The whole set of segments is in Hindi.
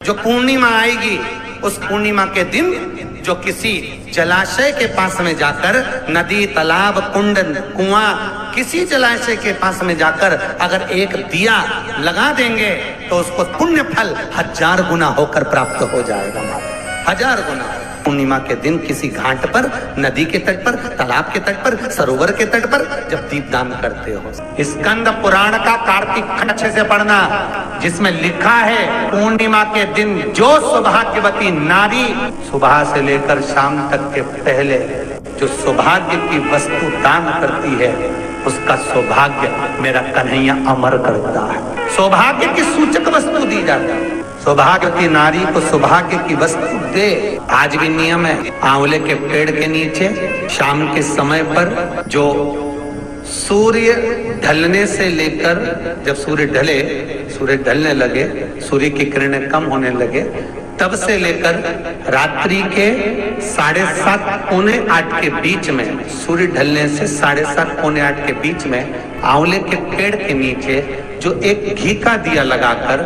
जो पूर्णिमा आएगी, उस पूर्णिमा के दिन जो किसी जलाशय के पास में जाकर, नदी, तालाब, कुंड, कुआं, किसी जलाशय के पास में जाकर अगर एक दिया लगा देंगे तो उसको पुण्य फल 1000 गुना होकर प्राप्त हो जाएगा। 1000 गुना। पूर्णिमा के दिन किसी घाट पर, नदी के तट पर, तालाब के तट पर, सरोवर के तट पर जब दीपदान करते हो। स्कंद पुराण का कार्तिक खंड अच्छे से पढ़ना, जिसमें लिखा है पूर्णिमा के दिन जो सौभाग्यवती नारी सुबह से लेकर शाम तक के पहले जो सौभाग्य की वस्तु दान करती है, उसका सौभाग्य मेरा कन्हैया अमर करता है। सौभाग्य की सूचक वस्तु दी जाती है। सौभाग्य की नारी को सौभाग्य की वस्तु दे। आज भी नियम है, आंवले के पेड़ के नीचे शाम के समय पर जो सूर्य ढलने से लेकर, जब सूर्य ढलने लगे, सूर्य की किरणें कम होने लगे, तब से लेकर रात्रि के 7:30 पौने 8 के बीच में, सूर्य ढलने से 7:30 पौने 8 के बीच में आंवले के पेड़ के नीचे जो एक घी का दिया लगाकर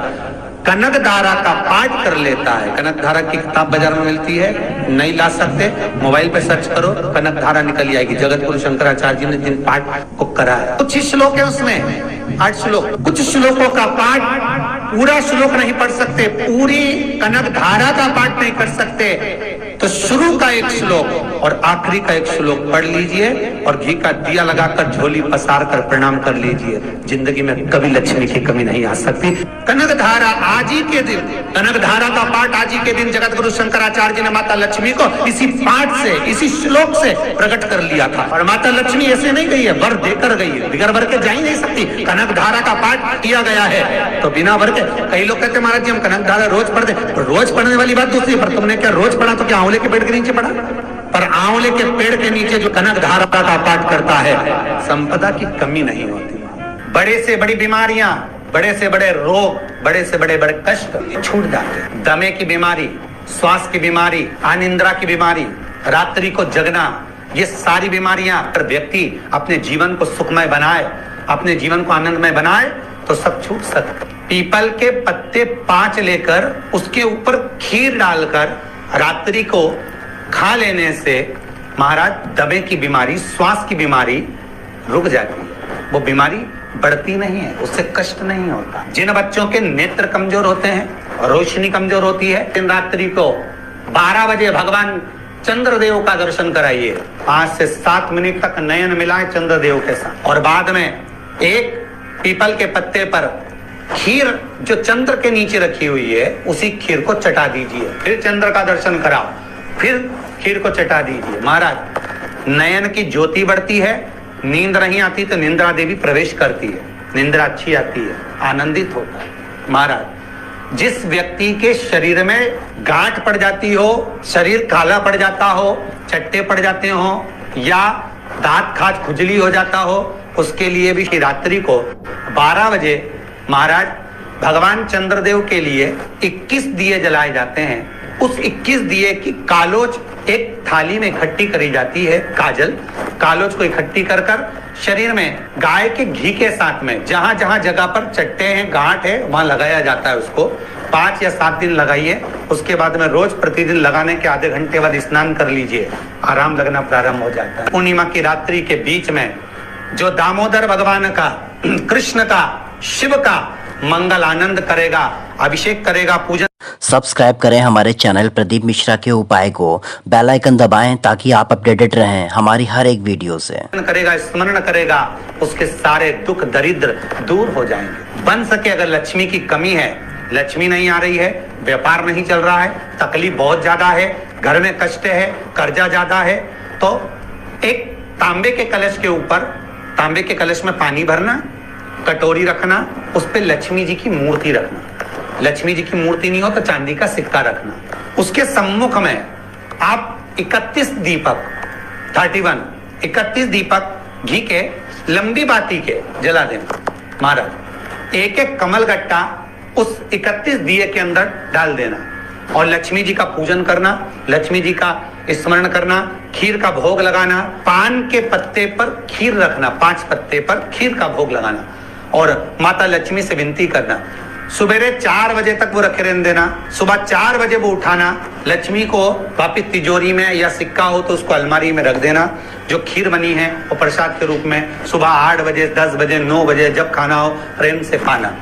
कनकधारा का पाठ कर लेता है। कनकधारा की किताब बाजार में मिलती है, नहीं ला सकते मोबाइल पे सर्च करो, कनकधारा निकल आएगी। जगत गुरु शंकराचार्य जी ने जिन पाठ को करा है, कुछ ही श्लोक है उसमें, 8 श्लोक, कुछ श्लोकों का पाठ, पूरा श्लोक नहीं पढ़ सकते, पूरी कनकधारा का पाठ नहीं कर सकते, तो शुरू का एक श्लोक और आखिरी का एक श्लोक पढ़ लीजिए और घी का दिया लगाकर झोली पसार कर प्रणाम कर लीजिए। जिंदगी में कभी लक्ष्मी की कमी नहीं आ सकती। कनकधारा आज ही के दिन, कनकधारा का पाठ आज ही के दिन जगत गुरु शंकराचार्य जी ने माता लक्ष्मी को इसी पाठ से, इसी श्लोक से प्रकट कर लिया था। और माता लक्ष्मी ऐसे नहीं गई है, वर देकर गई है, बिगर वर के जा ही नहीं सकती। कनकधारा का पाठ किया गया है तो बिना वर के, कई लोग कहते महाराज जी हम कनकधारा रोज पढ़ते, रोज पढ़ने वाली बात दूसरी, पर तुमने क्या रोज पढ़ा तो क्या आंवले के पेड़ के नीचे पढ़ा? पर आंवले के पेड़ के नीचे जो कनकधारा का पाठ करता है, संपदा की कमी नहीं होती। बड़े से बड़ी बीमारियां, बड़े से बड़े रोग, बड़े से बड़े बड़े कष्ट छूट जाते हैं। दमे की बीमारी, श्वास की बीमारी, अनिद्रा की बीमारी, रात्रि को जगना, ये सारी बीमारियां अगर व्यक्ति अपने जीवन को सुखमय बनाए, अपने जीवन को आनंदमय बनाए तो सब छूट सकते। पीपल के पत्ते 5 लेकर उसके ऊपर खीर डालकर रात्रि को खा लेने से महाराज दमे की बीमारी, श्वास की बीमारी रुक जाती है। वो बीमारी बढ़ती नहीं है, उससे कष्ट नहीं होता। जिन बच्चों के नेत्र कमजोर होते हैं, रोशनी कमजोर होती है, दिन रात्रि को 12 बजे भगवान चंद्रदेव का दर्शन कराइए। 5 से 7 मिनट तक नयन मिलाए चंद्रदेव के साथ, और बाद में एक पीपल के पत्ते पर खीर जो चंद्र के नीचे रखी हुई है, उसी खीर को चटा दीजिए। फिर चंद्र का दर्शन कराओ, फिर खीर को चटा दीजिए। महाराज नयन की ज्योति बढ़ती है, नींद नहीं आती तो निंद्रा देवी प्रवेश करती है, निंद्रा अच्छी आती है, आनंदित होता है। महाराज जिस व्यक्ति के शरीर में गांठ पड़ जाती हो, शरीर काला पड़ जाता हो, चट्टे पड़ जाते हो, या दांत खाज खुजली हो जाता हो, उसके लिए भी रात्रि को 12 बजे महाराज भगवान चंद्रदेव के लिए 21 दिए जलाए जाते हैं। उस 21 दिए की कालोज एक थाली में इकट्ठी करी जाती है, कालोज को इकट्ठी कर शरीर में गाय के घी के साथ में जहां जहां जगह पर चट्टे हैं, गांठ है, वहां लगाया जाता है। उसको 5 या 7 दिन लगाइए। उसके बाद में रोज प्रतिदिन लगाने के आधे घंटे बाद स्नान कर लीजिए, आराम लगना प्रारंभ हो जाता है। पूर्णिमा की रात्रि के बीच में जो दामोदर भगवान का, कृष्ण का, शिव का मंगल आनंद करेगा, अभिषेक करेगा, पूजन। सब्सक्राइब करें हमारे चैनल प्रदीप मिश्रा के उपाय को, बेल आइकन दबाएं ताकि आप अपडेटेड रहें हमारी हर एक वीडियो से। करेगा, स्मरण करेगा, उसके सारे दुख दरिद्र दूर हो जाएंगे। बन सके अगर लक्ष्मी की कमी है, लक्ष्मी नहीं आ रही है, व्यापार नहीं चल रहा है, तकलीफ बहुत ज्यादा है, घर में कष्ट है, कर्जा ज्यादा है, तो एक तांबे के कलश के ऊपर, तांबे के कलश में पानी भरना, कटोरी रखना, उस पे लक्ष्मी जी की मूर्ति रखना। लक्ष्मी जी की मूर्ति नहीं हो तो चांदी का सिक्का रखना। उसके सम्मुख में आप 31 दीपक 31 दीपक घी के लंबी बाती के जला देना। महाराज एक एक कमल गट्टा उस 31 दिए के अंदर डाल देना और लक्ष्मी जी का पूजन करना, लक्ष्मी जी का स्मरण करना, खीर का भोग लगाना, पान के पत्ते पर खीर रखना, 5 पत्ते पर खीर का भोग लगाना और माता लक्ष्मी से विनती करना, सुबेरे 4 बजे तक वो रखे रहने देना, सुबह 4 बजे वो उठाना, लक्ष्मी को वापिस तिजोरी में या सिक्का हो तो उसको अलमारी में रख देना। जो खीर बनी है वो प्रसाद के रूप में सुबह 8 बजे, 10 बजे, 9 बजे जब खाना हो प्रेम से खाना।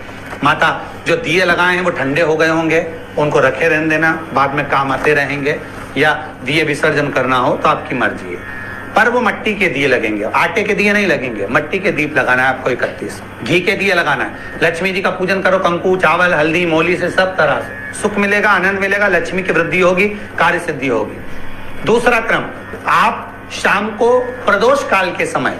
माता जो दिए लगाए हैं वो ठंडे हो गए होंगे, उनको रखे रहने देना, बाद में काम आते रहेंगे, या दिए विसर्जन करना हो तो आपकी मर्जी है। पर वो मिट्टी के दिए लगेंगे, आटे के दिए नहीं लगेंगे, मिट्टी के दीप लगाना है आपको 31। घी के दिए लगाना है। लक्ष्मी जी का पूजन करो, कंकु, चावल, हल्दी, मोली से सब तरह से सुख मिलेगा, आनंद मिलेगा, लक्ष्मी की वृद्धि होगी, कार्य सिद्धि होगी। दूसरा क्रम, आप शाम को प्रदोष काल के समय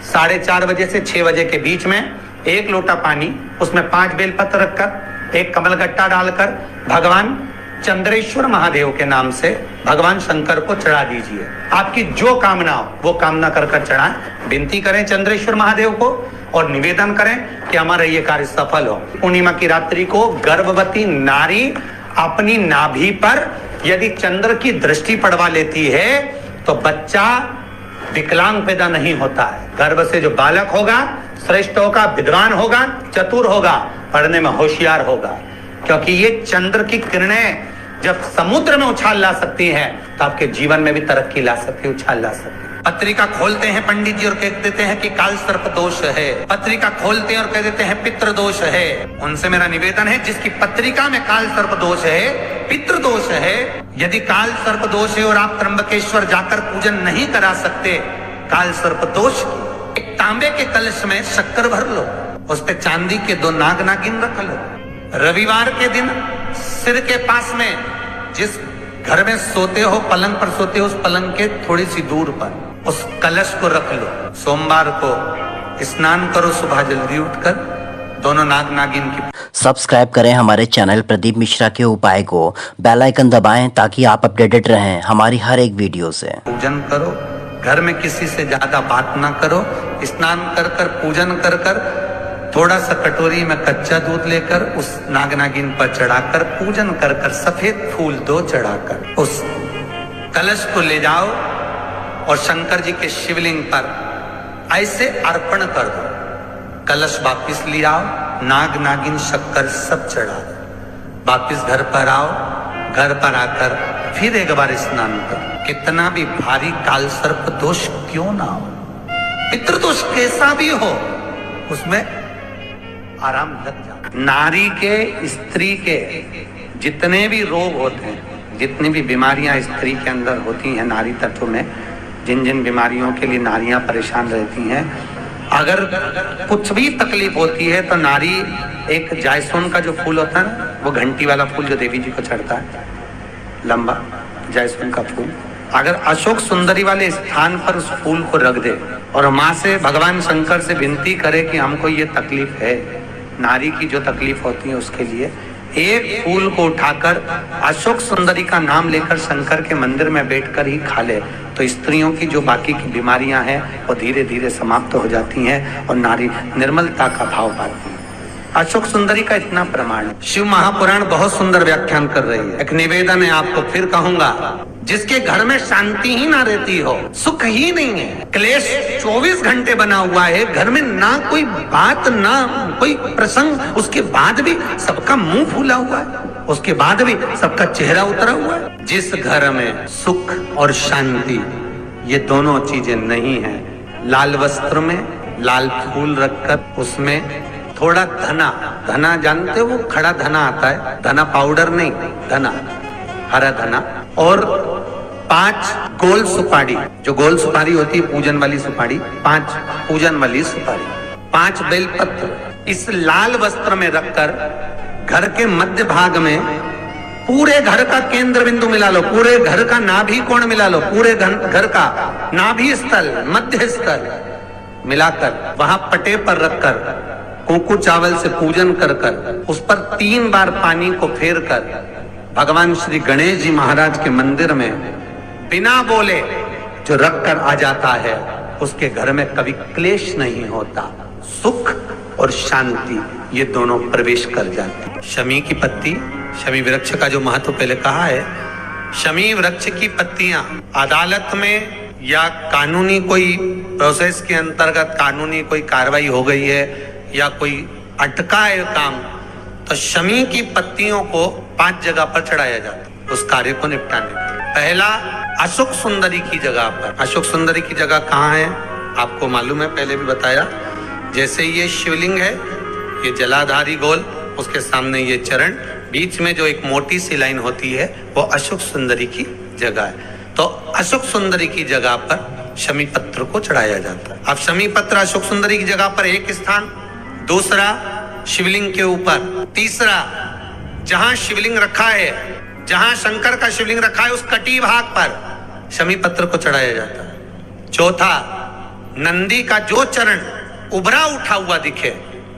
4:30 बजे से 6 बजे के बीच में 1 लोटा पानी, उसमें 5 बेलपत्र रखकर, 1 कमलगट्टा डालकर भगवान चंद्रेश्वर महादेव के नाम से भगवान शंकर को चढ़ा दीजिए। आपकी जो कामना हो वो कामना कर कर चढ़ाएं, विनती करें चंद्रेश्वर महादेव को और निवेदन करें कि हमारा ये कार्य सफल हो। पूर्णिमा की रात्रि को गर्भवती नारी अपनी नाभि पर यदि चंद्र की दृष्टि पड़वा लेती है तो बच्चा विकलांग पैदा नहीं होता है। गर्भ से जो बालक होगा श्रेष्ठ होगा, विद्वान होगा, चतुर होगा, पढ़ने में होशियार होगा, क्योंकि ये चंद्र की किरणें जब समुद्र में उछाल ला सकती हैं तो आपके जीवन में भी तरक्की ला सकती है, उछाल ला सकती है। पत्रिका खोलते हैं पंडित जी और कह देते हैं कि काल सर्प दोष है, पत्रिका खोलते हैं और कह देते हैं पितृ दोष है। उनसे मेरा निवेदन है, जिसकी पत्रिका में काल सर्प दोष है, पितृ दोष है, यदि काल सर्प दोष है और आप त्र्यंबकेश्वर जाकर पूजन नहीं करा सकते काल सर्प दोष, एक तांबे के कलश में शक्कर भर लो, उस पे चांदी के 2 नाग नागिन रख लो। रविवार के दिन सिर के पास में जिस घर में सोते हो, पलंग पर सोते हो, उस पलंग के थोड़ी सी दूर पर उस कलश को रख लो। सोमवार को स्नान करो, सुबह जल्दी उठकर दोनों नाग नागिन की। सब्सक्राइब करें हमारे चैनल प्रदीप मिश्रा के उपाय को, बेल आइकन दबाएं ताकि आप अपडेटेड रहें हमारी हर एक वीडियो से। पूजन करो, घर में किसी से ज्यादा बात ना करो, स्नान कर कर पूजन कर कर थोड़ा सा कटोरी में कच्चा दूध लेकर उस नाग नागिन पर चढ़ाकर पूजन कर कर सफेद फूल 2 चढ़ाकर उस कलश को ले जाओ और शंकर जी के शिवलिंग पर ऐसे अर्पण कर दो। कलश वापिस ले आओ, नाग नागिन शक्कर सब चढ़ा दो, वापिस घर पर आओ, घर पर आकर फिर एक बार स्नान करो। कितना भी भारी काल सर्प दोष क्यों ना हो, पितृदोष कैसा भी हो, उसमें आराम लग जाता। नारी के, स्त्री के जितने भी रोग होते हैं, जितनी भी बीमारियां स्त्री के अंदर होती हैं, नारी तत्व में जिन जिन बीमारियों के लिए नारियां परेशान रहती हैं, अगर कुछ भी तकलीफ होती है तो नारी एक जायसोन का जो फूल होता है ना, वो घंटी वाला फूल जो देवी जी को चढ़ता है, लंबा जायसोन का फूल, अगर अशोक सुंदरी वाले स्थान पर उस फूल को रख दे और माँ से, भगवान शंकर से विनती करे कि हमको ये तकलीफ है, नारी की जो तकलीफ होती है उसके लिए, एक फूल को उठाकर अशोक सुंदरी का नाम लेकर शंकर के मंदिर में बैठकर ही खा ले, तो स्त्रियों की जो बाकी की बीमारियां हैं वो धीरे धीरे समाप्त हो जाती हैं और नारी निर्मलता का भाव पाती है। अशोक सुंदरी का इतना प्रमाण है। शिव महापुराण बहुत सुंदर व्याख्यान कर रही है। एक निवेदन है आपको, फिर कहूंगा, जिसके घर में शांति ही ना रहती हो, सुख ही नहीं है, क्लेश 24 घंटे बना हुआ है, घर में ना कोई बात ना कोई प्रसंग, उसके बाद भी सबका मुंह फूला हुआ है, उसके बाद भी सबका चेहरा उतरा हुआ है। जिस घर में सुख और शांति ये दोनों चीजें नहीं है, लाल वस्त्र में लाल फूल रखकर उसमें थोड़ा धना, धना जानते हो, वो खड़ा धना आता है, धना पाउडर नहीं, धना, हरा धना, और 5 गोल सुपारी, जो गोल सुपारी होती है पूजन वाली सुपारी, 5 पूजन वाली सुपारी, 5 बेलपत्र इस लाल वस्त्र में रखकर घर के मध्य भाग में पूरे घर का केंद्र बिंदु मिला लो, पूरे घर का नाभि कोण मिला लो, पूरे घर का नाभि स्थल, मध्य स्थल मिलाकर वहां पटे पर रखकर कुंकू चावल से पूजन कर कर उस पर 3 बार पानी को फेर कर भगवान श्री गणेश जी महाराज के मंदिर में बिना बोले जो रख कर आ जाता है, उसके घर में कभी क्लेश नहीं होता, सुख और शांति ये दोनों प्रवेश कर जाते। शमी की पत्ती, शमी वृक्ष का जो महत्व पहले कहा है, शमी वृक्ष की पत्तियां अदालत में या कानूनी कोई प्रोसेस के अंतर्गत कानूनी कोई कार्रवाई हो गई है या कोई अटका है काम, तो शमी की पत्तियों को 5 जगह पर चढ़ाया जाता है उस कार्य को निपटाने के लिए। पहला, अशोक सुंदरी की जगह पर। अशोक सुंदरी की जगह कहाँ है आपको मालूम है, पहले भी बताया। जैसे ये शिवलिंग है, ये जलाधारी गोल, उसके सामने ये चरण, बीच में जो एक मोटी सी लाइन होती है वो अशोक सुंदरी की जगह है। तो अशोक सुंदरी की जगह पर शमी पत्र को चढ़ाया जाता है। अब शमी पत्र अशोक सुंदरी की जगह पर एक स्थान, दूसरा शिवलिंग के ऊपर, तीसरा जहां शिवलिंग रखा है, जहां शंकर का शिवलिंग रखा है उस कटी भाग पर शमी पत्र को चढ़ाया जाता है। चौथा, नंदी का जो चरण उभरा उठा हुआ दिखे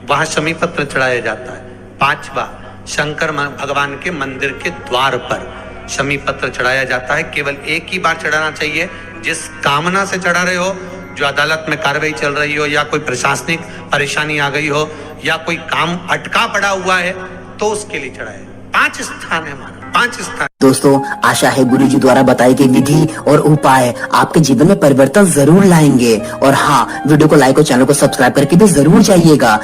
वहां शमी पत्र चढ़ाया जाता है। पांचवा, शंकर भगवान के मंदिर के द्वार पर शमी पत्र चढ़ाया जाता है। केवल एक ही बार चढ़ाना चाहिए। जिस कामना से चढ़ा रहे हो, जो अदालत में कार्रवाई चल रही हो, या कोई प्रशासनिक परेशानी आ गई हो, या कोई काम अटका पड़ा हुआ है, तो उसके लिए चढ़ाए। 5 स्थान है हमारा, 5 स्थान। दोस्तों, आशा है गुरुजी द्वारा बताई गई विधि और उपाय आपके जीवन में परिवर्तन जरूर लाएंगे। और हाँ, वीडियो को लाइक और चैनल को सब्सक्राइब करके भी जरूर जाइएगा।